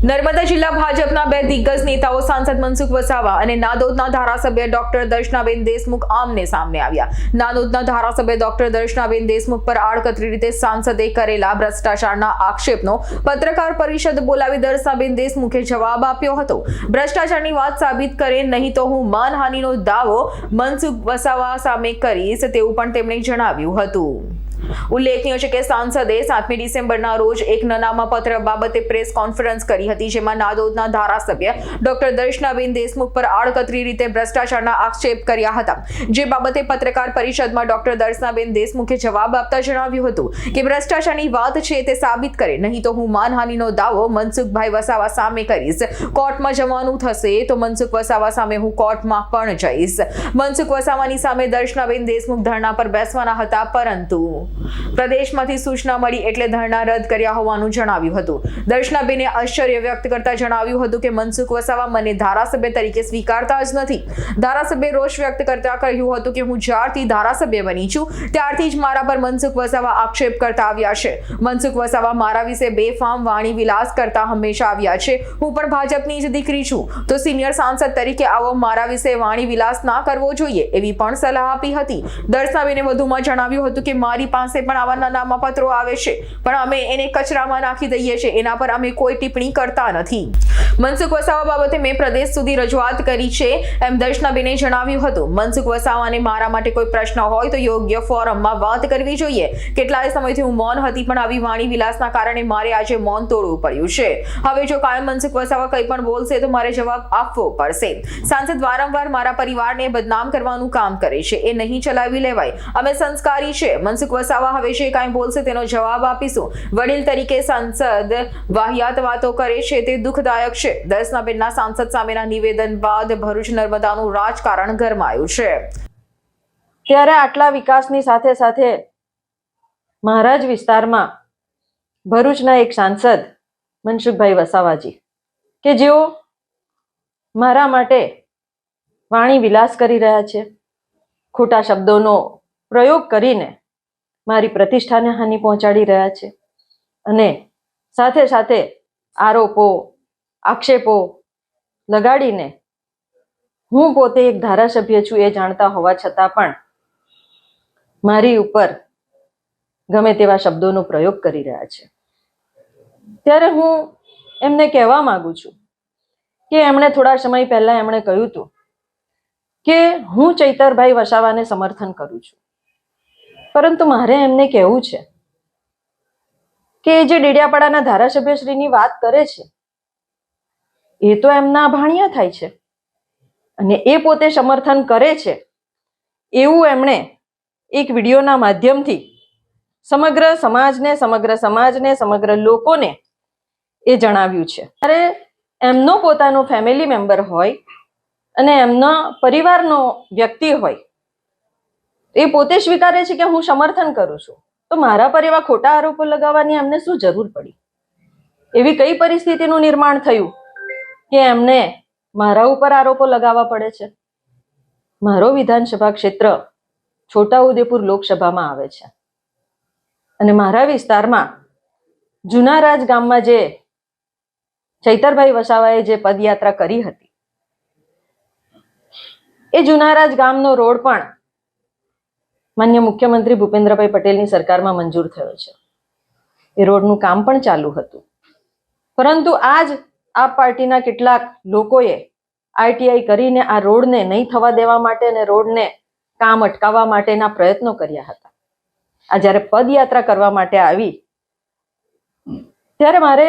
નર્મદા જિલ્લા ભાજપના બે દિગ્ગજ નેતાઓ સાંસદ મનસુખ વસાવા અને નાદોદના ધારાસભ્ય ડોક્ટર દર્શનાબેન દેશમુખ આમને સામને આવ્યા. નાદોદના ધારાસભ્ય ડોક્ટર દર્શનાબેન દેશમુખ પર આડકતરી રીતે સાંસદે કરેલા ભ્રષ્ટાચારના આક્ષેપનો પત્રકાર પરિષદ બોલાવી દર્શનાબેન દેશમુખે જવાબ આપ્યો હતો. ભ્રષ્ટાચારની વાત સાબિત કરે નહીં તો હું માનહાનિનો દાવો મનસુખ વસાવા સામે કરીશ તેવું પણ તેમણે જણાવ્યું હતું. ઉલ્લેખનીય છે કે સાંસદે 7મી ડિસેમ્બરના રોજ એક નામાપત્ર બાબતે પ્રેસ કોન્ફરન્સ કરી હતી, જેમાં નાદોદના ધારાસભ્ય ડોક્ટર દર્શનાબેન દેશમુખ પર આડકતરી રીતે ભ્રષ્ટાચારના આક્ષેપ કર્યા હતા. જે બાબતે પત્રકાર પરિષદમાં ડોક્ટર દર્શનાબેન દેશમુખે જવાબ આપતા જણાવ્યું હતું કે ભ્રષ્ટાચારની વાત છે તે સાબિત કરે નહીં તો હું માનહાનિનો દાવો મનસુખભાઈ વસાવા સામે કરીશ. કોર્ટમાં જવાનું થશે તો મનસુખ વસાવા સામે હું કોર્ટમાં પણ જઈશ. મનસુખ વસાવાની સામે દર્શનાબેન દેશમુખ ધરણા પર બેસવાના હતા, પરંતુ પ્રદેશમાંથી સૂચના મળી એટલે ધરણા રદ કર્યા હોવાનું જણાવ્યું હતું. દર્શનાબેને આશ્ચર્ય વ્યક્ત કરતા જણાવ્યું હતું કે મનસુખ વસાવા મને ધારાસભ્ય તરીકે સ્વીકારતા જ નથી. ધારાસભ્ય રોષ વ્યક્ત કરતા કહ્યું હતું કે હું જ્યારથી ધારાસભ્ય બની છું ત્યારથી જ મારા પર મનસુખ વસાવા આક્ષેપ કરતા આવ્યા છે. મનસુખ વસાવા મારા વિશે બેફામ વાણી વિલાસ કરતા હંમેશા આવ્યા છે. હું પણ ભાજપની જ દીકરી છું, તો સિનિયર સાંસદ તરીકે આવો મારા વિશે વાણી વિલાસ ના કરવો જોઈએ એવી પણ સલાહ આપી હતી. દર્શનાબેને વધુમાં જણાવ્યું હતું કે મારી પાસે પણ આવા નામાપત્રો આવે છે, પણ અમે એને કચરામાં નાખી દઈએ છીએ. એના પર અમે કોઈ ટિપ્પણી કરતા નથી. મનસુખ વસાવા બાબતે મેં પ્રદેશ સુધી રજૂઆત કરી છે એમ દર્શનાબેને જણાવ્યું હતું. મનસુખ વસાવાને મારા માટે કોઈ પ્રશ્ન હોય તો યોગ્ય ફોરમમાં વાત કરવી જોઈએ. કેટલાય સમયથી હું મૌન હતી, પણ આવી વાણી વિલાસના કારણે મારે આજે મૌન તોડવું પડ્યું છે. હવે જો કાયમ મનસુખ વસાવા કંઈ પણ બોલશે તો મારે જવાબ આપવો પડશે. સાંસદ વારંવાર મારા પરિવારને બદનામ કરવાનું કામ કરે છે, એ નહીં ચલાવી લેવાય. અમે સંસ્કારી છે. મનસુખ વસાવા હવે જે કાંઈ બોલશે તેનો જવાબ આપીશું. વડીલ તરીકે સાંસદ વાહિયાત વાતો કરે છે તે દુઃખદાયક છે. દર્શનાબેનના સાંસદ સામેના નિવેદન બાદ ભરૂચ નર્મદાનું રાજકારણ ગરમાયું છે. ત્યારે આટલા વિકાસની સાથે સાથે મારા જ વિસ્તારમાં ભરૂચના એક સાંસદ મનસુખભાઈ વસાવાજી કે જેઓ મારા માટે વાણી વિલાસ કરી રહ્યા છે, ખોટા શબ્દોનો પ્રયોગ કરીને મારી પ્રતિષ્ઠાને હાનિ પહોંચાડી રહ્યા છે અને સાથે સાથે આરોપો આક્ષેપો લગાડીને હું પોતે એક ધારાસભ્ય છું એ જાણતા હોવા છતાં પણ મારી ઉપર ગમે તેવા શબ્દોનો પ્રયોગ કરી રહ્યા છે. ત્યારે હું એમને કહેવા માંગુ છું કે એમણે થોડા સમય પહેલા એમણે કહ્યું હતું કે હું ચૈતરભાઈ વસાવાને સમર્થન કરું છું, પરંતુ મારે એમને કહેવું છે કે જે ડેડિયાપાડાના ધારાસભ્યશ્રીની વાત કરે છે એ તો એમના ભાણિયા થાય છે અને એ પોતે સમર્થન કરે છે એવું એમણે એક વિડીયોના માધ્યમથી સમગ્ર સમાજને સમગ્ર લોકોને એ જણાવ્યું છે. ત્યારે એમનો પોતાનો ફેમિલી મેમ્બર હોય અને એમના પરિવારનો વ્યક્તિ હોય એ પોતે સ્વીકારે છે કે હું સમર્થન કરું છું, તો મારા પર એવા ખોટા આરોપો લગાવવાની એમને શું જરૂર પડી? એવી કઈ પરિસ્થિતિનું નિર્માણ થયું કે એમને મારા ઉપર આરોપો લગાવવા પડે છે? મારો વિધાનસભા ક્ષેત્ર છોટાઉદેપુર લોકસભામાં આવે છે અને મારા વિસ્તારમાં જુનારાજ ગામમાં જે ચૈતરભાઈ વસાવાએ જે પદયાત્રા કરી હતી એ જુનારાજ ગામનો રોડ પણ માન્ય મુખ્યમંત્રી ભૂપેન્દ્રભાઈ પટેલની સરકારમાં મંજૂર થયો છે. એ રોડનું કામ પણ ચાલુ હતું, પરંતુ આજ આપ પાર્ટીના કેટલાક લોકોએ આઈટીઆઈ કરીને આ રોડને નહીં થવા દેવા માટે અને રોડને કામ અટકાવવા માટેના પ્રયત્નો કર્યા હતા. આ જ્યારે પદયાત્રા કરવા માટે આવી ત્યારે મારે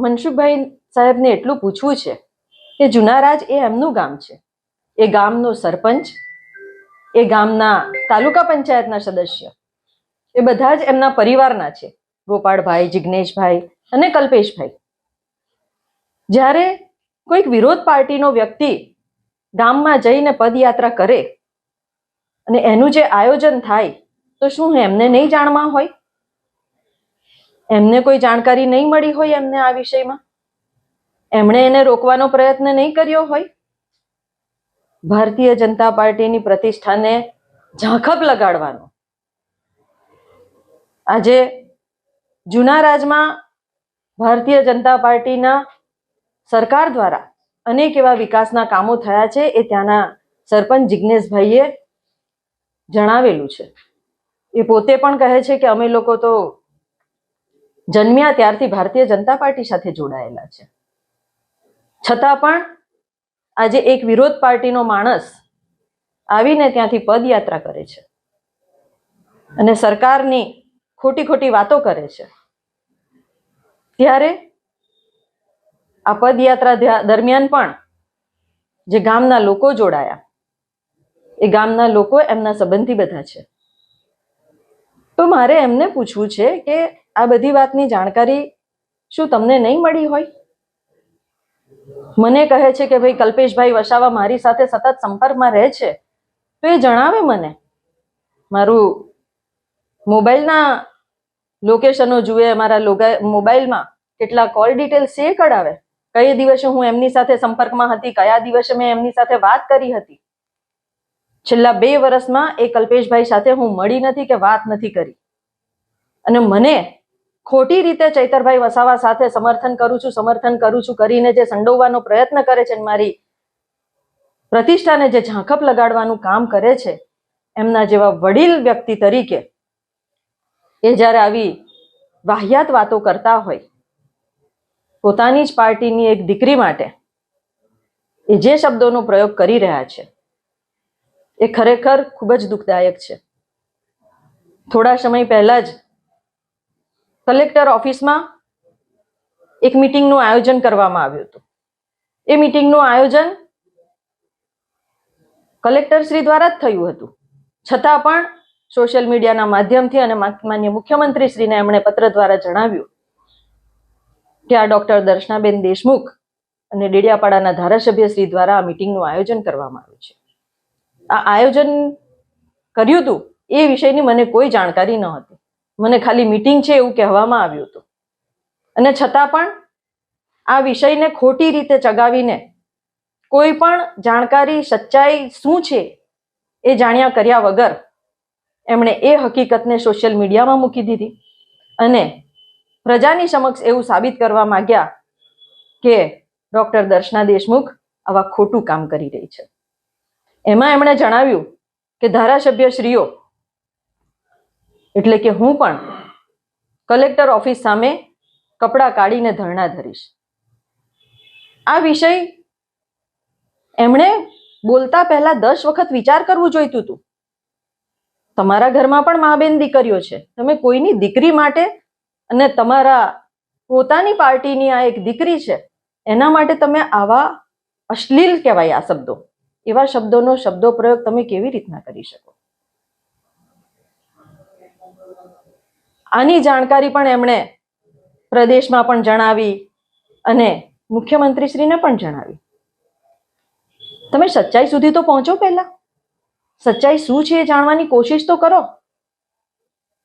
મનસુખભાઈ સાહેબને એટલું પૂછવું છે કે જુનારાજ એ એમનું ગામ છે, એ ગામનો સરપંચ, એ ગામના તાલુકા પંચાયતના સદસ્ય એ બધા જ એમના પરિવારના છે, ગોપાળભાઈ, જિગ્નેશભાઈ અને કલ્પેશભાઈ. જ્યારે કોઈક વિરોધ પાર્ટીનો વ્યક્તિ ગામમાં જઈને પદયાત્રા કરે અને એનું જે આયોજન થાય તો શું એમને નહીં જાણવા હોય? એમને કોઈ જાણકારી નહીં મળી હોય એમને આ વિષયમાં? એમણે એને રોકવાનો પ્રયત્ન નહીં કર્યો હોય? ભારતીય જનતા પાર્ટીની પ્રતિષ્ઠાને ઝાંખપ લગાડવાનો આજે જુનારાજમાં ભારતીય જનતા પાર્ટીના સરકાર દ્વારા અનેક એવા વિકાસના કામો થયા છે એ ત્યાંના સરપંચ જિજ્ઞેશભાઈએ જણાવેલું છે. એ પોતે પણ કહે છે કે અમે લોકો તો જન્મ્યા ત્યારથી ભારતીય જનતા પાર્ટી સાથે જોડાયેલા છે, છતાં પણ આજે એક વિરોધ પાર્ટીનો માણસ આવીને ત્યાંથી પદયાત્રા કરે છે અને સરકારની ખોટી ખોટી વાતો કરે છે. ત્યારે આ પદયાત્રા દરમિયાન પણ જે ગામના લોકો જોડાયા એ ગામના લોકો એમના સંબંધી બધા છે. તો મારે એમને પૂછવું છે કે આ બધી વાતની જાણકારી શું તમને નહીં મળી હોય? મને કહે છે કે ભાઈ કલ્પેશભાઈ વસાવા મારી સાથે સતત સંપર્કમાં રહે છે, તો એ જણાવે મને. મારું મોબાઈલના લોકેશનો જુએ, મારા મોબાઈલમાં કેટલા કોલ ડિટેલ્સ છે એ કઢાવે. કઈ દિવસે હું એમની સાથે સંપર્કમાં હતી, કયા દિવસે મેં એમની સાથે વાત કરી હતી. છેલ્લા 2 વર્ષમાં એ કલ્પેશભાઈ સાથે હું મળી નથી કે વાત નથી કરી. અને મને ખોટી રીતે ચૈતરભાઈ વસાવા સાથે સમર્થન કરું છું કરીને જે સંડોવવાનો પ્રયત્ન કરે છે, મારી પ્રતિષ્ઠાને જે ઝાંખપ લગાડવાનું કામ કરે છે, એમના જેવા વડીલ વ્યક્તિ તરીકે એ જ્યારે આવી વાહિયાત વાતો કરતા હોય, પોતાની જ પાર્ટીની એક દીકરી માટે એ જે શબ્દોનો પ્રયોગ કરી રહ્યા છે એ ખરેખર ખૂબ જ દુઃખદાયક છે. થોડા સમય પહેલા જ કલેક્ટર ઓફિસમાં એક મીટિંગનું આયોજન કરવામાં આવ્યું હતું. એ મીટિંગનું આયોજન કલેક્ટર શ્રી દ્વારા જ થયું હતું, છતાં પણ સોશિયલ મીડિયાના માધ્યમથી અને માન્ય મુખ્યમંત્રી શ્રીને એમણે પત્ર દ્વારા જણાવ્યું કે આ ડોક્ટર દર્શનાબેન દેશમુખ અને ડેડિયાપાડાના ધારાસભ્ય શ્રી દ્વારા આ મીટિંગનું આયોજન કરવામાં આવ્યું છે. આ આયોજન કર્યું હતું એ વિષયની મને કોઈ જાણકારી ન હતી. મને ખાલી મીટિંગ છે એવું કહેવામાં આવ્યું હતું. અને છતાં પણ આ વિષયને ખોટી રીતે ચગાવીને કોઈ પણ જાણકારી, સચ્ચાઈ શું છે એ જાણ્યા કર્યા વગર એમણે એ હકીકતને સોશિયલ મીડિયામાં મૂકી દીધી અને પ્રજાની સમક્ષ એવું સાબિત કરવા માંગ્યા કે ડોક્ટર દર્શના દેશમુખ આવા ખોટું કામ કરી રહી છે. એમાં એમણે જણાવ્યું કે ધારાસભ્યશ્રીઓ એટલે કે હું પણ કલેક્ટર ઓફિસ સામે કપડાં કાઢીને ધરણા ધરીશ. આ વિષય એમણે બોલતા પહેલા 10 વખત વિચાર કરવું જોઈતું હતું. તમારા ઘરમાં પણ મા બેન દીકરીઓ છે, તમે કોઈની દીકરી માટે અને તમારા પોતાની પાર્ટીની આ એક દીકરી છે એના માટે તમે આવા અશ્લીલ કહેવાય આ શબ્દો, એવા શબ્દોનો શબ્દો પ્રયોગ તમે કેવી રીતના કરી શકો? આની જાણકારી પણ એમણે પ્રદેશમાં પણ જણાવી અને મુખ્યમંત્રીશ્રીને પણ જણાવી. તમે સચ્ચાઈ સુધી તો પહોંચો. પહેલા સચ્ચાઈ શું છે એ જાણવાની કોશિશ તો કરો.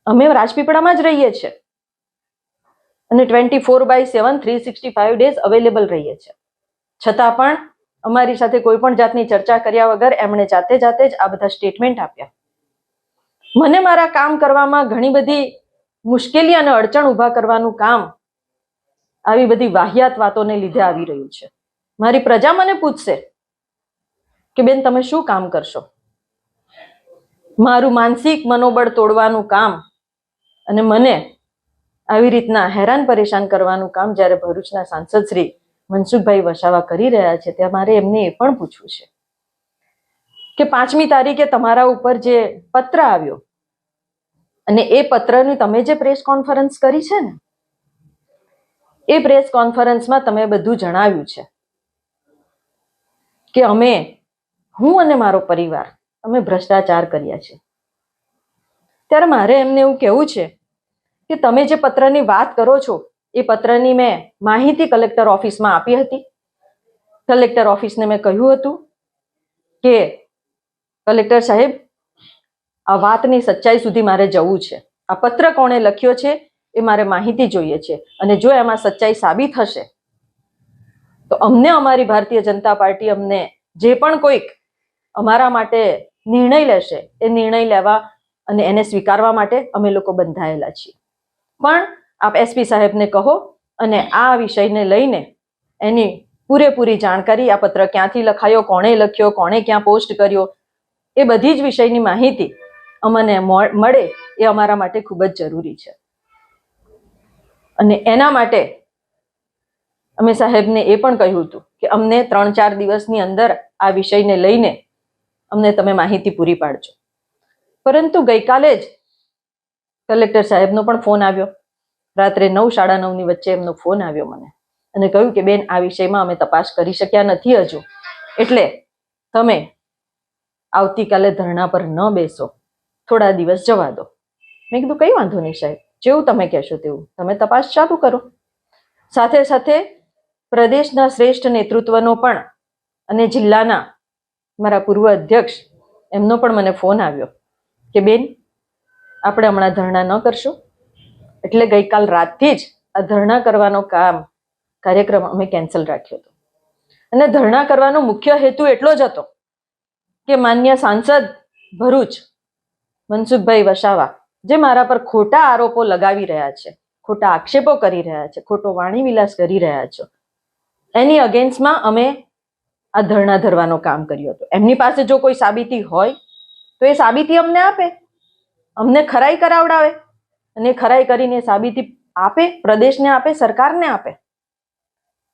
અમે રાજપીપળામાં જ રહીએ છીએ અને 24/7 365 ડેઝ અવેલેબલ રહીએ છીએ, છતાં પણ અમારી સાથે કોઈ પણ જાતની ચર્ચા કર્યા વગર એમણે જાતે જ આ બધા સ્ટેટમેન્ટ આપ્યા. મને મારા કામ કરવામાં ઘણી બધી મુશ્કેલી અને અડચણ ઊભા કરવાનું કામ આવી બધી વાહિયાત વાતોને લીધે આવી રહ્યું છે. મારી પ્રજા મને પૂછશે કે બેન તમે શું કામ કરશો? મારું માનસિક મનોબળ તોડવાનું કામ અને મને આવી રીતના હેરાન પરેશાન કરવાનું કામ જ્યારે ભરૂચના સાંસદ શ્રી મનસુખભાઈ વસાવા કરી રહ્યા છે, ત્યાં મારે એમને એ પણ પૂછવું છે કે 5મી તારીખે તમારા ઉપર જે પત્ર આવ્યો અને એ પત્રની તમે જે પ્રેસ કોન્ફરન્સ કરી છે ને, એ પ્રેસ કોન્ફરન્સમાં તમે બધું જણાવ્યું છે કે હું અને મારો પરિવાર અમે ભ્રષ્ટાચાર કર્યા છે. ત્યારે મારે એમને એવું કહેવું છે કે તમે જે પત્રની વાત કરો છો એ પત્રની મેં માહિતી કલેક્ટર ઓફિસમાં આપી હતી. કલેક્ટર ઓફિસને મેં કહ્યું હતું કે કલેક્ટર સાહેબ આ વાતની સચ્ચાઈ સુધી મારે જવું છે, આ પત્ર કોણે લખ્યો છે એ મારે માહિતી જોઈએ છે અને જો એમાં સચ્ચાઈ સાબિત હશે તો અમને અમારી ભારતીય જનતા પાર્ટી અમને જે પણ કોઈક અમારા માટે નિર્ણય લેશે એ નિર્ણય લેવા અને એને સ્વીકારવા માટે અમે લોકો બંધાયેલા છીએ. પણ આપ એસપી સાહેબને કહો અને આ વિષયને લઈને એની પૂરેપૂરી જાણકારી, આ પત્ર ક્યાંથી લખાયો, કોણે લખ્યો, કોણે ક્યાં પોસ્ટ કર્યો, એ બધી જ વિષયની માહિતી અમને મળે એ અમારા માટે ખૂબ જ જરૂરી છે. અને એના માટે અમે સાહેબને એ પણ કહ્યું હતું કે અમને 3-4 દિવસની અંદર આ વિષયને લઈને અમને તમે માહિતી પૂરી પાડજો. પરંતુ ગઈકાલે જ કલેક્ટર સાહેબનો પણ ફોન આવ્યો. રાત્રે 9, 9:30 ની વચ્ચે એમનો ફોન આવ્યો મને અને કહ્યું કે બેન, આ વિષયમાં અમે તપાસ કરી શક્યા નથી હજુ, એટલે તમે આવતીકાલે ધરણા પર ન બેસો, થોડા દિવસ જવા દો. મેં કીધું કંઈ વાંધો નહીં સાહેબ, જેવું તમે કહેશો તેવું, તમે તપાસ ચાલુ કરો. સાથે સાથે પ્રદેશના શ્રેષ્ઠ નેતૃત્વનો પણ અને જિલ્લાના મારા પૂર્વ અધ્યક્ષ એમનો પણ મને ફોન આવ્યો કે બેન, આપણે હમણાં ધરણા ન કરશું. એટલે ગઈકાલ રાતથી જ આ ધરણા કરવાનો કાર્યક્રમ અમે કેન્સલ રાખ્યો હતો. અને ધરણા કરવાનો મુખ્ય હેતુ એટલો જ હતો કે માન્ય સાંસદ ભરૂચ મનસુખભાઈ વસાવા, જે મારા પર ખોટા આરોપો લગાવી રહ્યા છે, ખોટા આક્ષેપો કરી રહ્યા છે, ખોટો વાણીવિલાસ કરી રહ્યા છે, એની અગેન્સ્ટમાં અમે આ ધરણા ધરવાનો કામ કર્યું હતું. એમની પાસે જો કોઈ સાબિતી હોય તો એ સાબિતી અમને આપે, અમને ખરાઈ કરાવડાવે અને ખરાઈ કરીને સાબિતી આપે, પ્રદેશને આપે, સરકારને આપે.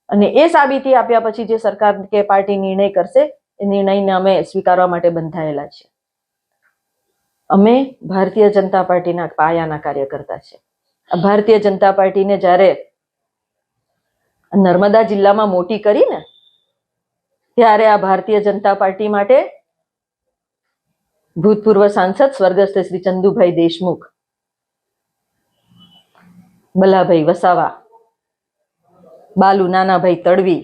અને એ સાબિતી આપ્યા પછી જે સરકાર કે પાર્ટી નિર્ણય કરશે એ નિર્ણયને અમે સ્વીકારવા માટે બંધાયેલા છે. અમે ભારતીય જનતા પાર્ટીના પાયાના કાર્યકર્તા છે. ભારતીય જનતા પાર્ટીને જ્યારે નર્મદા જિલ્લામાં મોટી કરીને ત્યારે આ ભારતીય જનતા પાર્ટી માટે ભૂતપૂર્વ સાંસદ સ્વર્ગસ્થ શ્રી ચંદુભાઈ દેશમુખ, બલાભાઈ વસાવા, બાલુ નાનાભાઈ તડવી,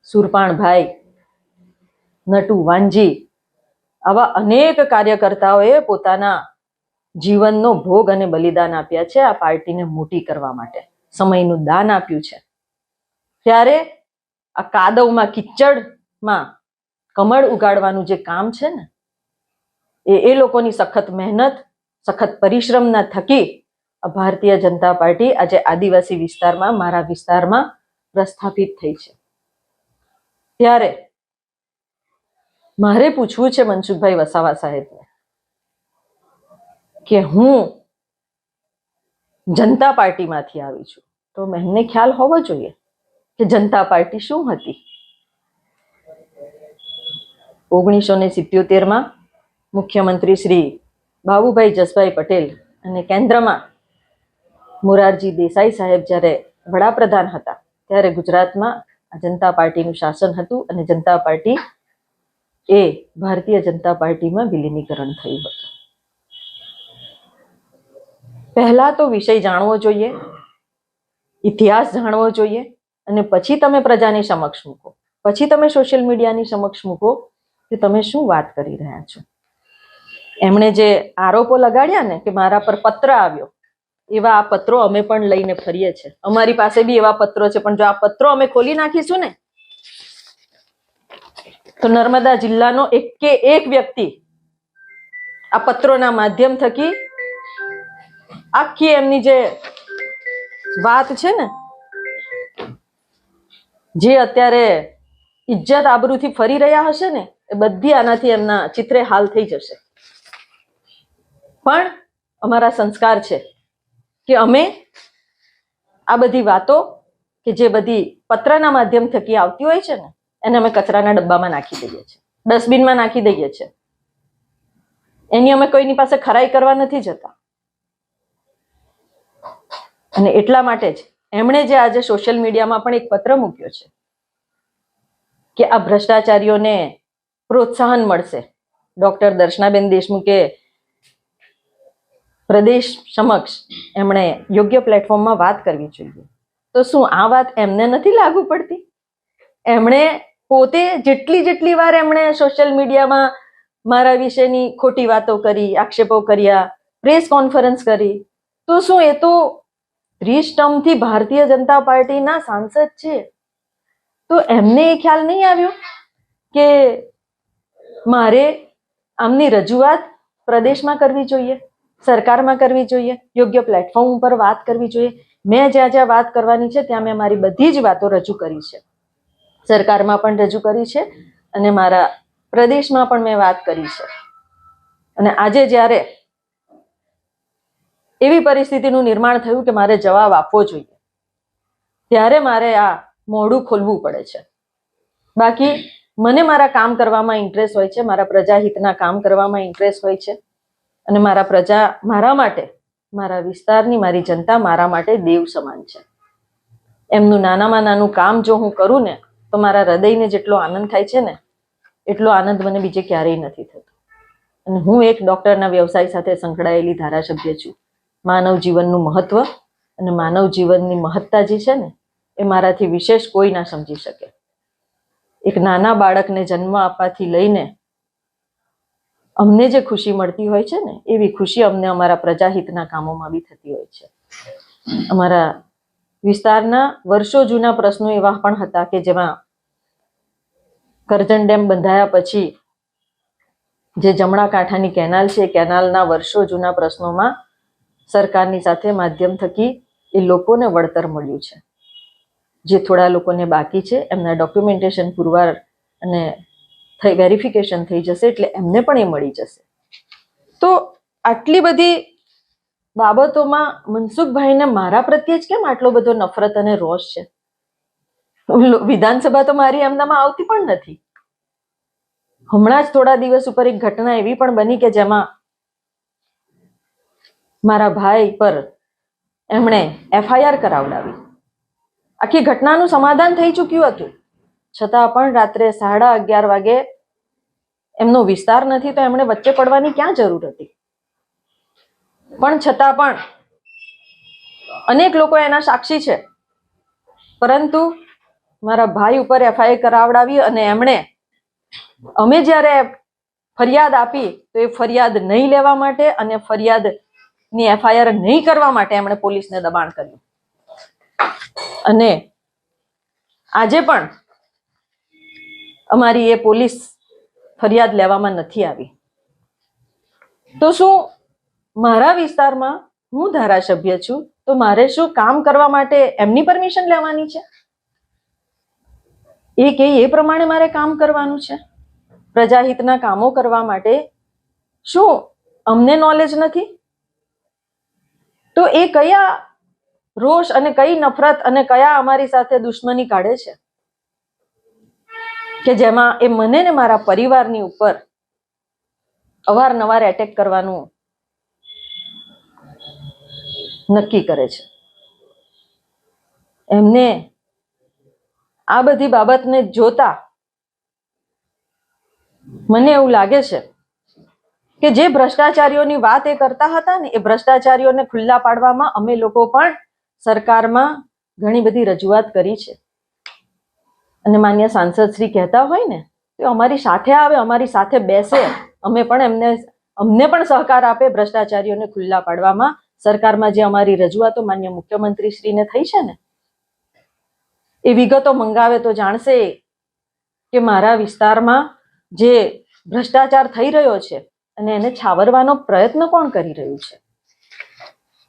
સુરપાણભાઈ, નટુ વાંજી, આવા અનેક કાર્યકર્તાઓએ પોતાના જીવનનો ભોગ અને બલિદાન આપ્યા છે આ પાર્ટીને મોટી કરવા માટે, સમયનું દાન આપ્યું છે. ત્યારે આ કાદવમાં, કિચડમાં કમળ ઉગાડવાનું જે કામ છે ને, એ લોકોની સખત મહેનત, સખત પરિશ્રમના થકી આ ભારતીય જનતા પાર્ટી આજે આદિવાસી વિસ્તારમાં, મારા વિસ્તારમાં પ્રસ્થાપિત થઈ છે. ત્યારે મારે પૂછવું છે મનસુખભાઈ વસાવા સાહેબને કે હું જનતા પાર્ટીમાંથી આવી છું, તો એમને ખ્યાલ હોવો જોઈએ કે જનતા પાર્ટી શું હતી. 1977માં મુખ્યમંત્રી શ્રી બાબુભાઈ જસભાઈ પટેલ અને કેન્દ્રમાં મોરારજી દેસાઈ સાહેબ જ્યારે વડાપ્રધાન હતા ત્યારે ગુજરાતમાં જનતા પાર્ટીનું શાસન હતું અને જનતા પાર્ટી એ ભારતીય જનતા પાર્ટીમાં વિલીનીકરણ થયું હતું. પહેલા તો વિષય જાણવો જોઈએ, ઇતિહાસ જાણવો જોઈએ અને પછી તમે પ્રજાની સમક્ષ મૂકો, પછી તમે સોશિયલ મીડિયાની સમક્ષ મૂકો કે તમે શું વાત કરી રહ્યા છો. એમણે જે આરોપો લગાડ્યા ને કે મારા પર પત્ર આવ્યો, એવા આ પત્રો અમે પણ લઈને ફરીએ છીએ. અમારી પાસે બી એવા પત્રો છે, પણ જો આ પત્રો અમે ખોલી નાખીશું ને તો નર્મદા જિલ્લાનો એક વ્યક્તિ આ પત્રોના માધ્યમ થકી આખી એમની જે વાત છે ને, જે અત્યારે ઇજ્જત આબરૂથી ફરી રહ્યા હશે ને, એ બધી આનાથી એમના ચિત્રે હાલ થઈ જશે. પણ અમારા સંસ્કાર છે કે અમે આ બધી વાતો કે જે બધી પત્રના માધ્યમ થકી આવતી હોય છે ને, એને અમે કચરાના ડબ્બામાં નાખી દઈએ છીએ, ડસ્ટબિનમાં નાખી દઈએ છીએ. એની અમે કોઈની પાસે ખરાઈ કરવા નથી જતા. અને એટલા માટે જ એમણે જે આજે સોશિયલ મીડિયામાં પણ એક પત્ર મૂક્યો છે કે આ ભ્રષ્ટાચારીઓને પ્રોત્સાહન મળશે. ડોક્ટર દર્શનાબેન દેશમુખે પ્રદેશ સમક્ષ એમણે યોગ્ય પ્લેટફોર્મમાં વાત કરવી જોઈએ. તો શું આ વાત એમને નથી લાગુ પડતી? એમણે પોતે જેટલી વાર એમણે સોશિયલ મીડિયામાં મારા વિશેની ખોટી વાતો કરી, આક્ષેપો કર્યા, પ્રેસ કોન્ફરન્સ કરી, તો શું એ તો 30 ટર્મથી ભારતીય જનતા પાર્ટીના સાંસદ છે, તો એમને એ ખ્યાલ નહીં આવ્યો કે મારે આમની રજૂઆત પ્રદેશમાં કરવી જોઈએ, સરકારમાં કરવી જોઈએ, યોગ્ય પ્લેટફોર્મ ઉપર વાત કરવી જોઈએ. મેં જ્યાં જ્યાં વાત કરવાની છે ત્યાં મેં મારી બધી જ વાતો રજૂ કરી છે. સરકારમાં પણ રજૂ કરી છે અને મારા પ્રદેશમાં પણ મેં વાત કરી છે. અને આજે જ્યારે એવી પરિસ્થિતિનું નિર્માણ થયું કે મારે જવાબ આપવો જોઈએ, ત્યારે મારે આ મોઢું ખોલવું પડે છે. બાકી મને મારા કામ કરવામાં ઇન્ટરેસ્ટ હોય છે, મારા પ્રજાહિતના કામ કરવામાં ઇન્ટરેસ્ટ હોય છે. અને મારા માટે, મારા વિસ્તારની મારી જનતા મારા માટે દેવ સમાન છે. એમનું નાનામાં નાનું કામ જો હું કરું ને તો મારા હૃદયને જેટલો આનંદ થાય છે ને એટલો આનંદ મને બીજે ક્યારેય નથી થતો. અને હું એક ડોક્ટરના વ્યવસાય સાથે સંકળાયેલી ધારાસભ્ય છું. માનવ જીવનનું મહત્વ અને માનવ જીવનની મહત્તા જે છે ને એ મારાથી વિશેષ કોઈ ના સમજી શકે. એક નાના બાળકને જન્મ આપવાથી લઈને અમને જે ખુશી મળતી હોય છે ને એવી ખુશી અમને અમારા પ્રજાહિતના કામોમાં બી થતી હોય છે. અમારા વિસ્તારના વર્ષો જૂના પ્રશ્નો એવા પણ હતા કે જેમાં કરજણ ડેમ બંધાયા પછી જે જમણા કાંઠાની કેનાલ છે, કેનાલના વર્ષો જૂના પ્રશ્નોમાં સરકારની સાથે માધ્યમ થકી એ લોકોને વળતર મળ્યું છે. જે થોડા લોકોને બાકી છે એમના ડોક્યુમેન્ટેશન પુરવાર અને વેરિફિકેશન થઈ જશે એટલે એમને પણ એ મળી જશે. તો આટલી બધી બાબતોમાં મનસુખભાઈને મારા પ્રત્યે જ કેમ આટલો બધો નફરત અને રોષ છે? વિધાનસભા તો મારી એમનામાં આવતી પણ નથી. હમણાં જ થોડા દિવસ ઉપર એક ઘટના એવી પણ બની કે જેમાં મારા ભાઈ પર એમણે FIR કરાવડાવી. આખી ઘટનાનું સમાધાન થઈ ચૂક્યું હતું, છતાં પણ રાત્રે 11:30 વાગે એમનો વિસ્તાર નથી તો એમણે વચ્ચે પડવાની ક્યાં જરૂર હતી? પણ છતાં પણ અનેક લોકો એના સાક્ષી છે. પરંતુ મારા ભાઈ ઉપર FIR કરાવડાવી અને અમે જ્યારે ફરિયાદ આપી તો એ ફરિયાદ નહીં લેવા માટે અને ફરિયાદની FIR નહીં કરવા માટે એમણે પોલીસને દબાણ કર્યું. અને આજે પણ અમારી એ પોલીસ ફરિયાદ લેવામાં નથી આવી. તો શું મારા વિસ્તારમાં હું ધારાસભ્ય છું તો મારે શું કામ કરવા માટે એમની પરમિશન લેવાની છે? એ કે એ પ્રમાણે મારે કામ કરવાનું છે? પ્રજાહિતના કામો કરવા માટે શું અમને નોલેજ નથી? તો એ કયા રોષ અને કઈ નફરત અને કયા અમારી સાથે દુશ્મની કાઢે છે કે જેમાં એ મને ને મારા પરિવારની ઉપર અવારનવાર એટેક કરવાનું નક્કી કરે છે. એમને આ બધી બાબતને જોતા મને એવું લાગે છે કે જે ભ્રષ્ટાચારીઓની વાત એ કરતા હતા ને એ ભ્રષ્ટાચારીઓને ખુલ્લા પાડવામાં અમે લોકો પણ સરકારમાં ઘણી બધી રજૂઆત કરી છે. અને માન્ય સાંસદ શ્રી કહેતા હોય ને તો અમારી સાથે આવે, અમારી સાથે બેસે, અમને પણ સહકાર આપે ભ્રષ્ટાચારીઓને ખુલ્લા પાડવામાં. સરકારમાં જે અમારી રજૂઆતો માન્ય મુખ્યમંત્રી શ્રીને થઈ છે ને એ વિગતો મંગાવે તો જાણશે કે મારા વિસ્તારમાં જે ભ્રષ્ટાચાર થઈ રહ્યો છે અને એને છાવરવાનો પ્રયત્ન કોણ કરી રહ્યું છે.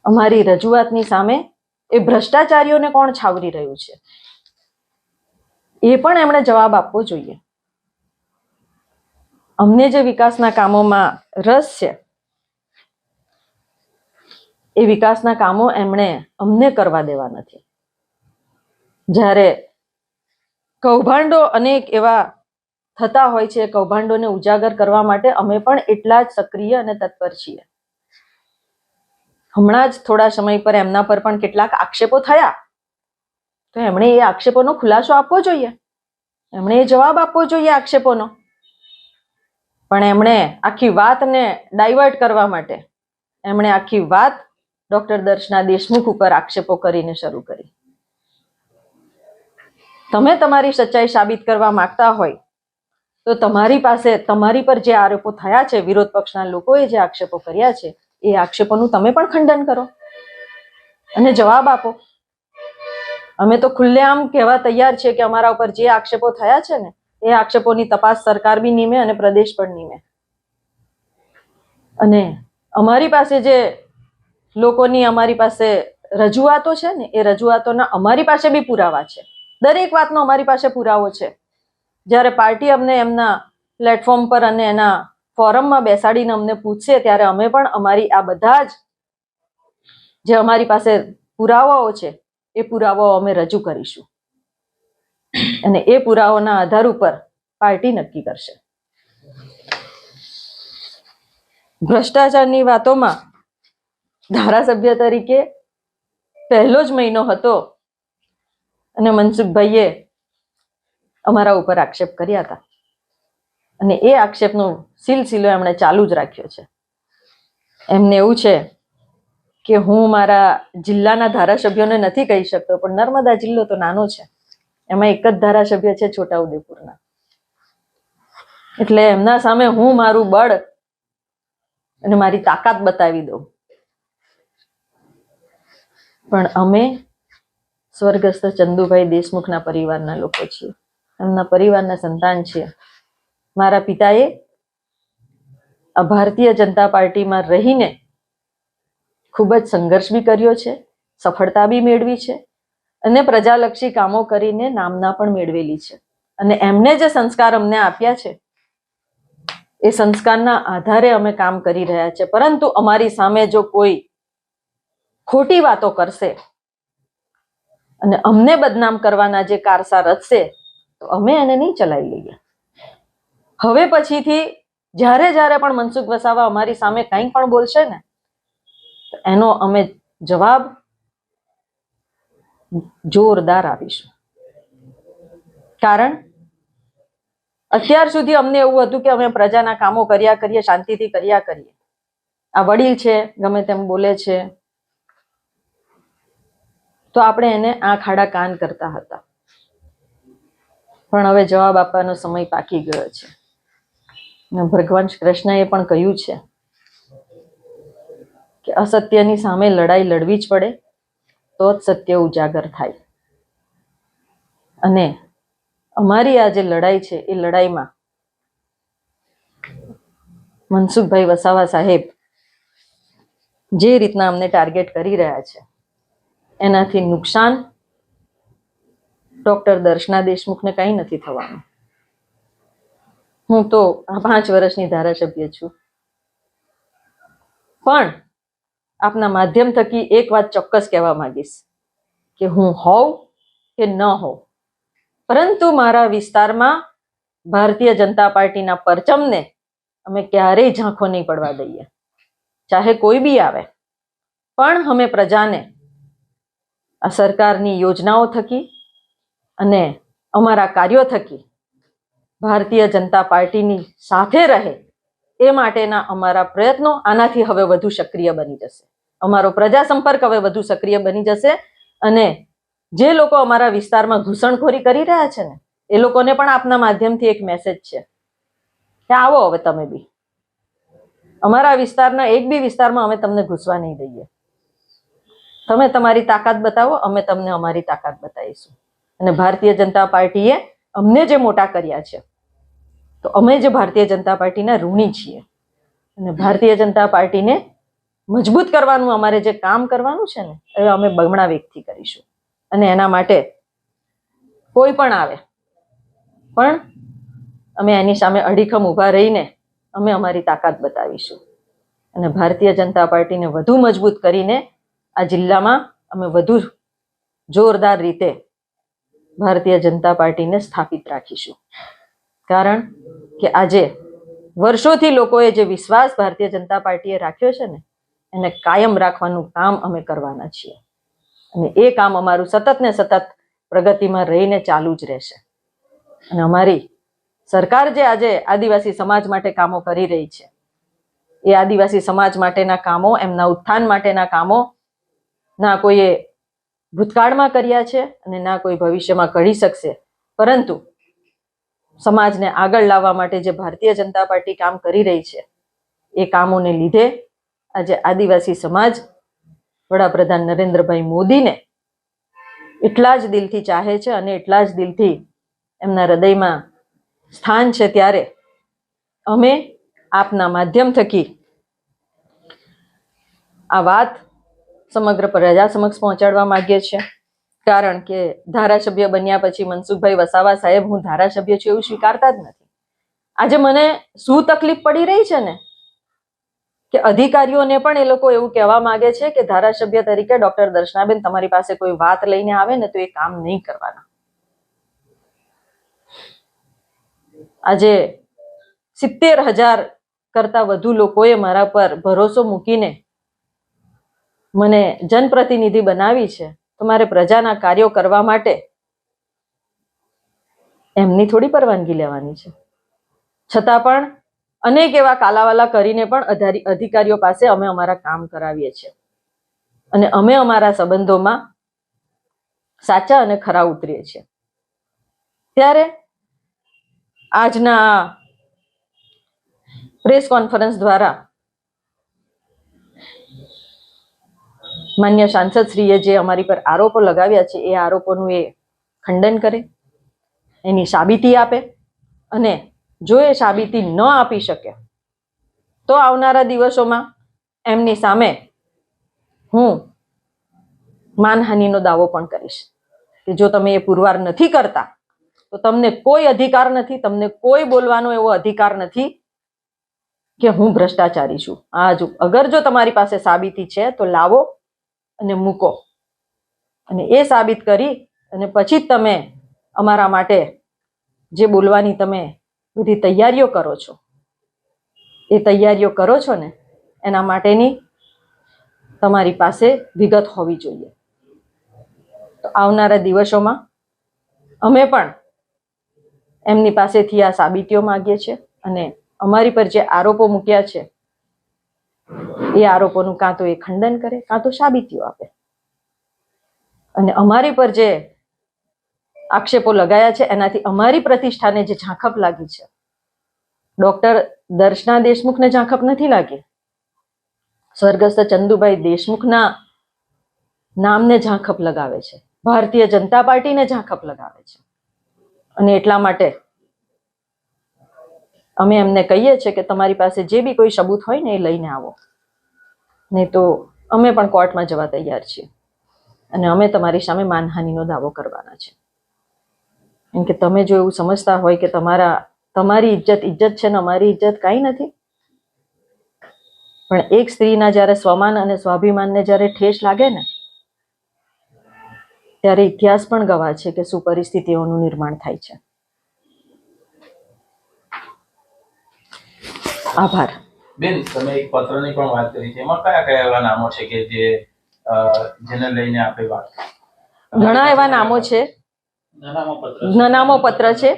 અમારી રજૂઆતની સામે એ ભ્રષ્ટાચારીઓને કોણ છાવરી રહ્યું છે એ પણ એમણે જવાબ આપવો જોઈએ. અમને જે વિકાસના કામોમાં રસ છે એ વિકાસના કામો એમણે અમને કરવા દેવા નથી. જ્યારે કૌભાંડો અનેક એવા થતા હોય છે, કૌભાંડોને ઉજાગર કરવા માટે અમે પણ એટલા જ સક્રિય અને તત્પર છીએ. હમણાં જ થોડા સમય પર એમના પર પણ કેટલાક આક્ષેપો થયા તો એમણે એ આક્ષેપોનો ખુલાસો આપવો જોઈએ, એમણે એ જવાબ આપવો જોઈએ આક્ષેપોનો. પણ એમણે આખી વાતને ડાયવર્ટ કરવા માટે એમણે આખી વાત ડોક્ટર દર્શના દેશમુખ ઉપર આક્ષેપો કરીને શરૂ કરી. તમે તમારી સચ્ચાઈ સાબિત કરવા માંગતા હોય તો તમારી પર જે આરોપો થયા છે, વિરોધ પક્ષના લોકોએ જે આક્ષેપો કર્યા છે એ આક્ષેપોનું તમે પણ ખંડન કરો અને જવાબ આપો. અમે તો ખુલ્લેઆમ કહેવા તૈયાર છે કે અમારા ઉપર જે આક્ષેપો થયા છે ને એ આક્ષેપોની તપાસ સરકાર બી નીમે અને પ્રદેશ પણ નીમે. અને અમારી પાસે જે લોકોની અમારી પાસે રજૂઆતો છે ને એ રજૂઆતોના અમારી પાસે બી પુરાવા છે. દરેક વાતનો અમારી પાસે પુરાવો છે. જ્યારે પાર્ટી અમને એમના પ્લેટફોર્મ પર અને એના ફોરમમાં બેસાડીને અમને પૂછશે ત્યારે અમે પણ અમારી આ બધા જ જે અમારી પાસે પુરાવાઓ છે એ પુરાવાઓ અમે રજૂ કરીશું અને એ પુરાવાના આધાર ઉપર પાર્ટી નક્કી કરશે. ભ્રષ્ટાચારની વાતોમાં ધારાસભ્ય તરીકે પહેલો જ મહિનો હતો અને મનસુખભાઈએ અમારા ઉપર આક્ષેપ કર્યા હતા અને એ આક્ષેપનો સિલસિલો એમણે ચાલુ જ રાખ્યો છે. એમને એવું છે કે હું મારા જિલ્લાના ધારાસભ્યોને નથી કહી શકતો, પણ નર્મદા જિલ્લો તો નાનો છે, એમાં એક જ ધારાસભ્ય છે છોટાઉદેપુરના, એટલે એમના સામે હું મારું બળ અને મારી તાકાત બતાવી દઉં. પણ અમે સ્વર્ગસ્થ ચંદુભાઈ દેશમુખના પરિવારના લોકો છીએ, એમના પરિવારના સંતાન છીએ. મારા પિતાએ આ ભારતીય જનતા પાર્ટીમાં રહીને ખૂબ જ સંઘર્ષ બી કર્યો છે, સફળતા બી મેળવી છે અને પ્રજાલક્ષી કામો કરીને નામના પણ મેળવેલી છે. અને એમને જે સંસ્કાર અમને આપ્યા છે એ સંસ્કારના આધારે અમે કામ કરી રહ્યા છે. પરંતુ અમારી સામે જો કોઈ ખોટી વાતો કરશે અને અમને બદનામ કરવાના જે કારસા રચશે તો અમે એને નહીં ચલાવી લઈએ. હવે પછીથી જ્યારે જ્યારે પણ મનસુખ વસાવા અમારી સામે કંઈ પણ બોલશે ને તો એનો અમે જવાબ જોરદાર આપીશું. કારણ અત્યાર સુધી અમને એવું હતું કે અમે પ્રજાના કામો કર્યા કરીએ, શાંતિથી કર્યા કરીએ. આ વડીલ છે, ગમે તેમ બોલે છે તો આપણે એને આંખ આડા કાન કરતા હતા. પણ હવે જવાબ આપવાનો સમય પાકી ગયો છે. ભગવાન કૃષ્ણએ પણ કહ્યું છે કે અસત્યની સામે લડાઈ લડવી જ પડે તો જ સત્ય ઉજાગર થાય. અને અમારી આ જે લડાઈ છે એ લડાઈમાં મનસુખભાઈ વસાવા સાહેબ જે રીતના અમને ટાર્ગેટ કરી રહ્યા છે એનાથી નુકસાન ડોક્ટર દર્શના દેશમુખને કંઈ નથી થવાનું. હું તો આ 5 વર્ષની ધારાસભ્ય છું, પણ આપના માધ્યમ થકી એક વાત ચોક્કસ કહેવા માંગીશ કે હું હોઉં કે ન હોઉં, પરંતુ મારા વિસ્તારમાં ભારતીય જનતા પાર્ટીના પરચમને અમે ક્યારેય ઝાંખો નહીં પડવા દઈએ. ચાહે કોઈ બી આવે, પણ અમે પ્રજાને આ સરકારની યોજનાઓ થકી અને અમારા કાર્યો થકી ભારતીય જનતા પાર્ટીની સાથે રહે એ માટેના અમારા પ્રયત્નો આનાથી હવે વધુ સક્રિય બની જશે. અમારો પ્રજા સંપર્ક હવે વધુ સક્રિય બની જશે અને જે લોકો અમારા વિસ્તારમાં ઘૂસણખોરી કરી રહ્યા છે ને એ લોકોને પણ આપના માધ્યમથી એક મેસેજ છે કે આવો હવે તમે બી અમારા વિસ્તારના એક બી વિસ્તારમાં અમે તમને ઘૂસવા નહીં દઈએ. તમે તમારી તાકાત બતાવો, અમે તમને અમારી તાકાત બતાવીશું. અને ભારતીય જનતા પાર્ટીએ અમને જે મોટા કર્યા છે તો અમે જે ભારતીય જનતા પાર્ટીના ઋણી છીએ અને ભારતીય જનતા પાર્ટીને મજબૂત કરવાનું અમારે જે કામ કરવાનું છે ને એ અમે બમણા વેગથી કરીશું. અને એના માટે કોઈ પણ આવે પણ અમે એની સામે અડીખમ ઊભા રહીને અમે અમારી તાકાત બતાવીશું અને ભારતીય જનતા પાર્ટીને વધુ મજબૂત કરીને આ જિલ્લામાં અમે વધુ જોરદાર રીતે ભારતીય જનતા પાર્ટીને સ્થાપિત રાખીશું. કારણ કે આજે વર્ષોથી લોકોએ જે વિશ્વાસ ભારતીય જનતા પાર્ટીએ રાખ્યો છે ને એને કાયમ રાખવાનું કામ અમે કરવાના છીએ અને એ કામ અમારું સતત ને સતત પ્રગતિમાં રહીને ચાલુ જ રહેશે. અને અમારી સરકાર જે આજે આદિવાસી સમાજ માટે કામો કરી રહી છે એ આદિવાસી સમાજ માટેના કામો, એમના ઉત્થાન માટેના કામો ના કોઈએ ભૂતકાળમાં કર્યા છે અને ના કોઈ ભવિષ્યમાં કરી શકશે, પરંતુ સમાજને આગળ લાવવા માટે જે ભારતીય જનતા પાર્ટી કામ કરી રહી છે એ કામોને લીધે આજે આદિવાસી સમાજ વડાપ્રધાન નરેન્દ્રભાઈ મોદીને એટલા જ દિલથી ચાહે છે અને એટલા જ દિલથી એમના હૃદયમાં સ્થાન છે. ત્યારે અમે આપના માધ્યમ થકી આ વાત સમગ્ર પ્રજા સમક્ષ પહોંચાડવા માંગીએ છીએ કારણ કે ધારાસભ્ય બન્યા પછી મનસુખભાઈ વસાવા સાહેબ હું ધારાસભ્ય છું એવું સ્વીકારતા જ નથી. આજે મને શું તકલીફ પડી રહી છે ને કે અધિકારીઓને પણ એ લોકો એવું કહેવા માંગે છે કે ધારાસભ્ય તરીકે ડોક્ટર દર્શનાબેન તમારી પાસે કોઈ વાત લઈને આવે ને તો એ કામ નહીં કરવાના. આજે 70,000 કરતા વધુ લોકોએ મારા પર ભરોસો મૂકીને મને જનપ્રતિનિધિ બનાવી છે, તો મારે પ્રજાના કાર્યો કરવા માટે એમની થોડી પરવાનગી લેવાની છે. છતાં પણ અનેક એવા કાલાવાલા કરીને પણ અધિકારીઓ પાસે અમે અમારા કામ કરાવીએ છીએ અને અમે અમારા સંબંધોમાં સાચા અને ખરા ઉતરીએ છીએ. ત્યારે આજના પ્રેસ કોન્ફરન્સ દ્વારા માન્ય સાંસદ શ્રીએ જે અમારી પર આરોપો લગાવ્યા છે એ આરોપોનું એ ખંડન કરે, એની સાબિતી આપે અને જો એ સાબિતી ન આપી શકે તો આવનારા દિવસોમાં એમની સામે હું માનહાનિનો દાવો પણ કરીશ કે જો તમે એ પુરવાર નથી કરતા તો તમને કોઈ અધિકાર નથી, તમને કોઈ બોલવાનો એવો અધિકાર નથી કે હું ભ્રષ્ટાચારી છું. અગર જો તમારી પાસે સાબિતી છે તો લાવો અને મૂકો અને એ સાબિત કરી અને પછી જ તમે અમારા માટે જે બોલવાની તમે બધી તૈયારીઓ કરો છો એ તૈયારીઓ કરો છો ને એના માટેની તમારી પાસે વિગત હોવી જોઈએ. તો આવનારા દિવસોમાં અમે પણ એમની પાસેથી આ સાબિતીઓ માંગીએ છીએ અને અમારી પર જે આરોપો મૂક્યા છે એ આરોપોનું કાં તો એ ખંડન કરે કાં તો સાબિતીઓ આપે. અને અમારી પર જે આક્ષેપો લગાયા છે એનાથી અમારી પ્રતિષ્ઠાને જે ઝાંખપ લાગી છે, ડોક્ટર દર્શના દેશમુખને ઝાંખપ નથી લાગી, સ્વર્ગસ્થ ચંદુભાઈ દેશમુખના નામને ઝાંખપ લગાવે છે, ભારતીય જનતા પાર્ટીને ઝાંખપ લગાવે છે. અને એટલા માટે અમે એમને કહીએ છીએ કે તમારી પાસે જે બી કોઈ સબૂત હોય ને એ લઈને આવો, નહીં તો અમે પણ કોર્ટમાં જવા તૈયાર છીએ અને અમે તમારી સામે માનહાનિનો દાવો કરવાના છે. કેમ કે તમે જો એવું સમજતા હોય કે તમારી ઇજ્જત છે ને અમારી ઇજ્જત કાંઈ નથી, પણ એક સ્ત્રીના જ્યારે સ્વમાન અને સ્વાભિમાનને જ્યારે ઠેસ લાગે ને ત્યારે ઇતિહાસ પણ ગવાહ છે કે શું પરિસ્થિતિઓનું નિર્માણ થાય છે. આભાર. બેન, તમે એક પત્રની પણ વાત કરી છે, એમાં કયા કયા એવા નામો છે કે જેને લઈને આપણે વાત કરી? ઘણા એવા નામો છે, નનામો પત્ર છે.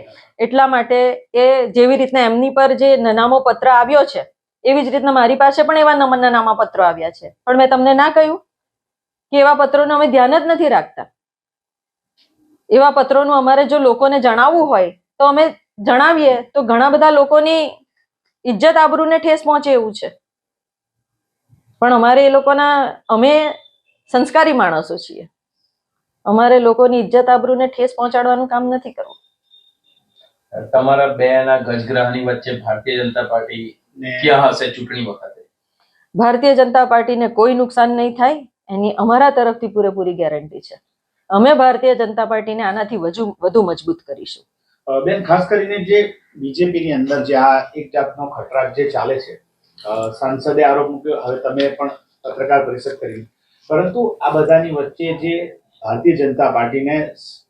એટલા માટે એ જેવી રીતના એમની પર જે નનામો પત્ર આવ્યો છે એવી જ રીતના મારી પાસે પણ એવા નનામા પત્રો આવ્યા છે. પણ મેં તમને ના કહ્યું કે એવા પત્રોને અમે ધ્યાન જ નથી રાખતા. એવા પત્રોનું અમારે જો લોકોને જણાવવું હોય તો અમે જણાવીએ તો ઘણા બધા લોકોની ઇજ્જત આબરૂને ઠેસ પહોંચે એવું છે. પણ અમારે અમે સંસ્કારી માણસો છીએ, અમારે લોકોની ઇજ્જત આબરૂને ઠેસ પહોંચાડવાનું કામ નથી કરવું. તમારા બેના ગજગ્રહની વચ્ચે ભારતીય જનતા પાર્ટી ક્યાં હશે ચૂંટણી વખતે? ભારતીય જનતા પાર્ટીને કોઈ નુકસાન નહીં થાય એની અમારા તરફથી પૂરેપૂરી ગેરંટી છે. અમે ભારતીય જનતા પાર્ટીને આનાથી વધુ મજબૂત કરીશું. બેન, ખાસ કરીને જે બીજેપીની અંદર જે આ એક જાતનો ખટરાક જે ચાલે છે, સાંસદે આરોપ મૂક્યો, હવે તમે પણ પત્રકાર પરિષદ કરી, પરંતુ આ બધાની વચ્ચે જે ભારતીય જનતા પાર્ટીને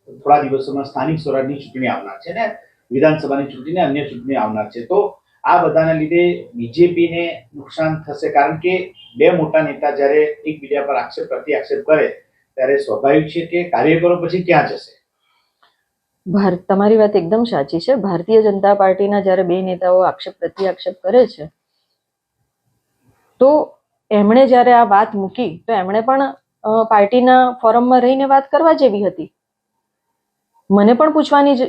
થોડા દિવસોમાં સ્થાનિક સ્વરાજની ચૂંટણી આવનાર છે ને વિધાનસભાની ચૂંટણી અન્ય ચૂંટણી આવનાર છે, તો આ બધાના લીધે બીજેપીને નુકસાન થશે. કારણ કે બે મોટા નેતા જ્યારે એકબીજા પર આક્ષેપ પ્રતિ આક્ષેપ કરે ત્યારે સ્વાભાવિક છે કે કાર્યકરો પછી ક્યાં જશે? તમારી વાત એકદમ સાચી છે. ભારતીય જનતા પાર્ટીના જ્યારે બે નેતાઓ આક્ષેપ પ્રતિ આક્ષેપ કરે છે તો એમણે જ્યારે આ વાત મૂકી તો એમણે પણ પાર્ટીના ફોરમમાં રહીને વાત કરવા જેવી હતી. મને પણ પૂછવાની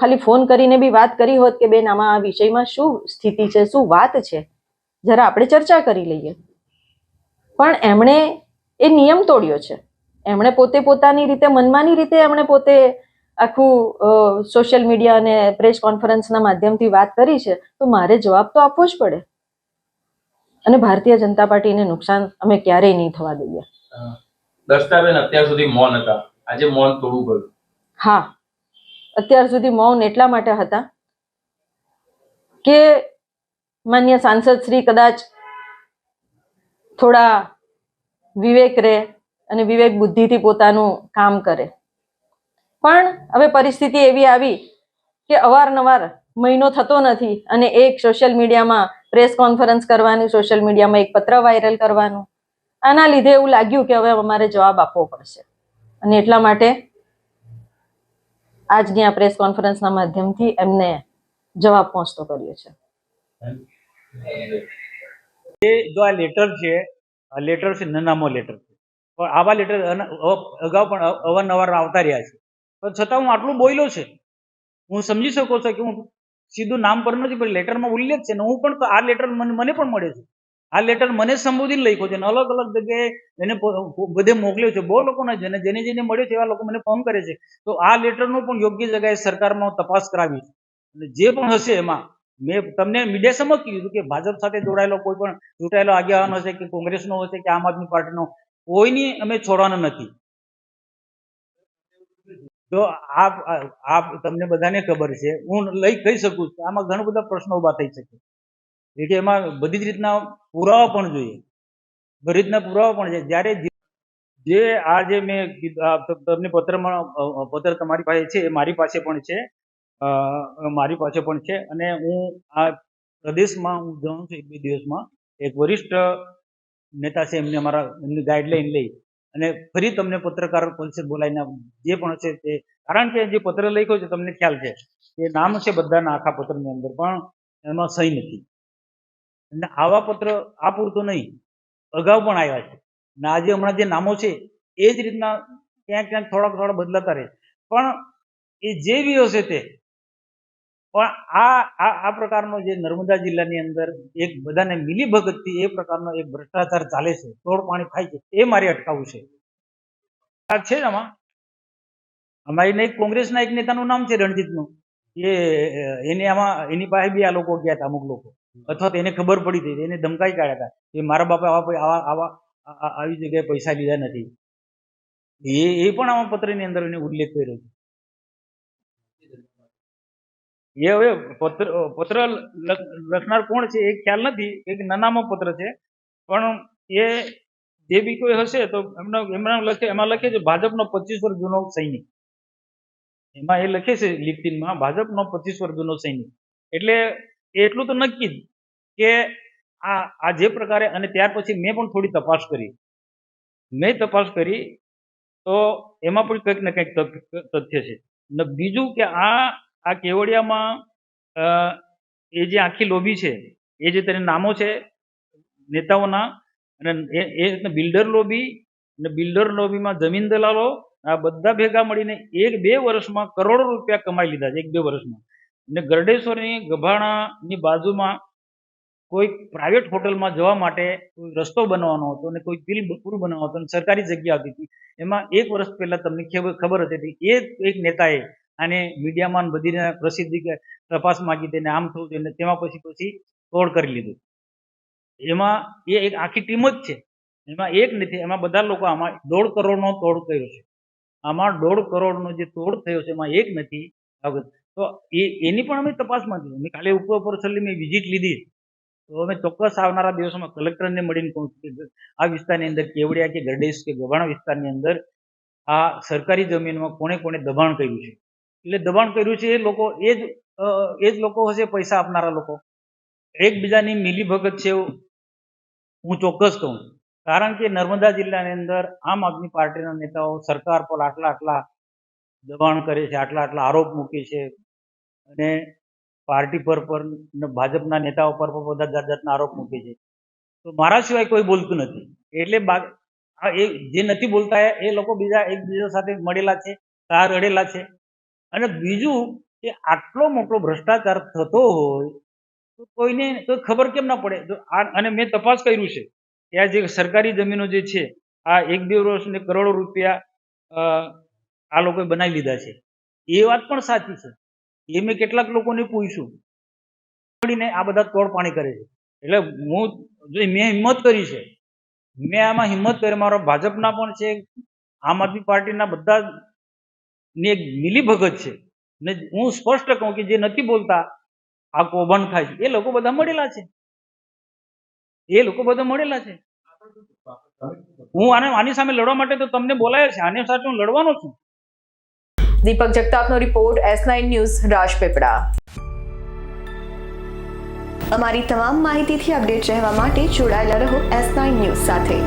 ખાલી ફોન કરીને બી વાત કરી હોત કે બેન આમાં આ વિષયમાં શું સ્થિતિ છે, શું વાત છે, જરા આપણે ચર્ચા કરી લઈએ. પણ એમણે એ નિયમ તોડ્યો છે. એમણે પોતાની રીતે મનમાની રીતે એમણે પોતે આખું સોશિયલ મીડિયા અને પ્રેસ કોન્ફરન્સના માધ્યમથી વાત કરી છે, તો મારે જવાબ તો આપવો જ પડે. અને ભારતીય જનતા પાર્ટીને નુકસાન અમે ક્યારેય નહીં થવા દઈએ. દર્શનાબેન અત્યાર સુધી મૌન હતા, આજે મૌન તોડવું પડ્યું? હા, અત્યાર સુધી મૌન એટલા માટે હતા કે માન્ય સાંસદ શ્રી કદાચ થોડા વિવેક રહે અને વિવેક બુદ્ધિથી પોતાનું કામ કરે. પણ હવે પરિસ્થિતિ એવી આવી કે અવારનવાર મહિનો થતો નથી અને એક સોશિયલ મીડિયામાં પ્રેસ કોન્ફરન્સ કરવાનું, સોશિયલ મીડિયામાં એક પત્ર વાયરલ કરવાનું, આના લીધે એવું લાગ્યું કે હવે અમારે જવાબ આપવો પડશે. અને એટલા માટે આજની આ પ્રેસ કોન્ફરન્સના માધ્યમથી એમને જવાબ પહોંચતો કર્યો છે. જો આ લેટર છે, આ લેટર છે નનામો લેટર છે, પણ આવા લેટર અગાઉ પણ અવારનવાર આવતા રહ્યા છે, પણ છતાં હું આટલું બોલ્યો છે. હું સમજી શકું છું કે હું સીધું નામ પર નથી, પણ લેટરમાં ઉલ્લેખ છે ને હું પણ આ લેટર મને પણ મળે છે. આ લેટર મને સંબોધીને લખ્યો છે અને અલગ અલગ જગ્યાએ એને બધે મોકલ્યો છે. બહુ લોકોને જેને જેને મળ્યો છે એવા લોકો મને ફોન કરે છે. તો આ લેટરનો પણ યોગ્ય જગ્યાએ સરકારમાં તપાસ કરાવી અને જે પણ હશે એમાં મેં તમને મીડિયા સમક્ષ કીધું કે ભાજપ સાથે જોડાયેલો કોઈ પણ ચૂંટાયેલો આગેવાન હશે કે કોંગ્રેસનો હશે કે આમ આદમી પાર્ટીનો, કોઈની અમે છોડવાના નથી. તો આ તમને બધાને ખબર છે, હું કહી શકું છું આમાં ઘણા બધા પ્રશ્નો ઉભા થઈ શકે કે એમાં બધી જ રીતના પુરાવા પણ જોઈએ, બધી રીતના પુરાવા પણ છે. જ્યારે જે આ જે મેં તમને પત્ર તમારી પાસે છે એ મારી પાસે પણ છે, અને હું આ પ્રદેશમાં હું જાણું છું 1-2 દિવસમાં એક વરિષ્ઠ નેતા છે, એમની ગાઈડલાઈન લઈ અને ફરી તમને પત્રકાર પરિષદ બોલાવીને જે પણ હશે તે, કારણ કે જે પત્ર લખ્યો છે તમને ખ્યાલ છે કે નામ છે બધાના આખા પત્રની અંદર, પણ એમાં સહી નથી. અને આવા પત્ર આ પૂરતો નહીં, અગાઉ પણ આવ્યા છે અને આજે હમણાં જે નામો છે એ જ રીતના ક્યાંક થોડા બદલાતા રહે. પણ એ જે બી હશે તે, પણ આ પ્રકારનો જે નર્મદા જિલ્લાની અંદર એક બધાને મિલીભગતથી એ પ્રકારનો એક ભ્રષ્ટાચાર ચાલે છે, તોડપાણી થાય છે, એ મારે અટકાવવું છે. આ છે આમાં અમારી એક કોંગ્રેસના એક નેતાનું નામ છે રણજીતનું, એને આમાં એની પાસે બી આ લોકો ગયા હતા, અમુક લોકો, અથવા તો એને ખબર પડી હતી, એને ધમકાઈ કાઢ્યા હતા કે મારા બાપે આવી જગ્યાએ પૈસા લીધા નથી. એ પણ આમાં પત્રની અંદર એને ઉલ્લેખ કર્યો છે. એ હવે પત્ર લખનાર કોણ છે એ ખ્યાલ નથી, એક નાનામો પત્ર છે, પણ એ જે બી કોઈ હશે તો એમાં લખે છે ભાજપનો 25 વર્ષ જૂનો સૈનિક. એમાં એ લખે છે લિખિતમાં ભાજપનો 25 વર્ષ જૂનો સૈનિક. એટલે એટલું તો નક્કી જ કે આ જે પ્રકારે, અને ત્યાર પછી મેં પણ થોડી તપાસ કરી તો એમાં પણ કંઈક ને કંઈક તથ્ય છે. ને બીજું કે આ કેવડિયામાં એ જે આખી લોબી છે, એ જે તેને નામો છે નેતાઓના, અને એ બિલ્ડર લોબી, અને બિલ્ડર લોબીમાં જમીન દલાલો, આ બધા ભેગા મળીને 1-2 વર્ષમાં કરોડો રૂપિયા કમાઈ લીધા છે, 1-2 વર્ષમાં. અને ગરડેશ્વરની ગભાણાની બાજુમાં કોઈ પ્રાઇવેટ હોટલમાં જવા માટે કોઈ રસ્તો બનાવવાનો હતો અને કોઈ પુલ બનાવવાનો હતો અને સરકારી જગ્યા હતી, એમાં 1 વર્ષ પહેલા તમને ખબર હતી એ એક નેતાએ આને મીડિયામાં બધી પ્રસિદ્ધિ કે તપાસ માંગી તેને આમ થયું અને તેમાં પછી તોડ કરી લીધું. એમાં એ એક આખી ટીમ જ છે, એમાં એક નથી, એમાં બધા લોકો આમાં 1.5 કરોડનો તોડ કર્યો છે. આમાં 1.5 કરોડનો જે તોડ થયો છે એમાં એક નથી. તો એની પણ અમે તપાસમાં હતી. મેં કાલે ઉપર છેલ્લી મેં વિઝિટ લીધી, તો અમે ચોક્કસ આવનારા દિવસોમાં કલેક્ટરને મળીને કહું છું કે આ વિસ્તારની અંદર કેવડિયા કે ગરડેશ કે ગભાણા વિસ્તારની અંદર આ સરકારી જમીનમાં કોણે દબાણ કર્યું છે. એટલે દબાણ કર્યું છે એ જ લોકો હશે પૈસા આપનારા લોકો, એકબીજાની મિલીભગત છે એવું હું ચોક્કસ કહું. કારણ કે નર્મદા જિલ્લાની અંદર આમ આદમી પાર્ટીના નેતાઓ સરકાર પર આટલા દબાણ કરે છે, આટલા આરોપ મૂકે છે, અને પાર્ટી પર ભાજપના નેતાઓ પર બધા જાતના આરોપ મૂકે છે. તો મારા સિવાય કોઈ બોલતું નથી. એટલે એ જે નથી બોલતા એ લોકો એકબીજા સાથે મળેલા છે, તાર અડેલા છે. અને બીજું કે આટલો મોટો ભ્રષ્ટાચાર થતો હોય તો કોઈને તો ખબર કેમ ના પડે? અને મેં તપાસ કર્યું છે કે આ જે સરકારી જમીનો જે છે, આ 1-2 વર્ષને કરોડો રૂપિયા આ લોકોએ બનાવી લીધા છે. એ વાત પણ સાચી છે. એ મેં કેટલાક લોકોને પૂછ્યું, મળીને આ બધા તોડપાણી કરે છે. એટલે મેં હિંમત કરી છે, મેં આમાં હિંમત કરી, મારો ભાજપના પણ છે, આમ આદમી પાર્ટીના બધા ની એક મિલીભગત છે ને હું સ્પષ્ટ કહું કે જે નથી બોલતા આ કૌભાંડ થાય છે એ લોકો બધા મળેલા છે, હું આની સામે લડવા માટે તો તમને બોલાયો છે, આની સાથે હું લડવાનો છું. દીપક જગતાપનો રિપોર્ટ S9 ન્યૂઝ રાજપીપળા. અમારી તમામ માહિતીથી અપડેટ રહેવા માટે જોડાયેલા રહો S9 ન્યૂઝ સાથે.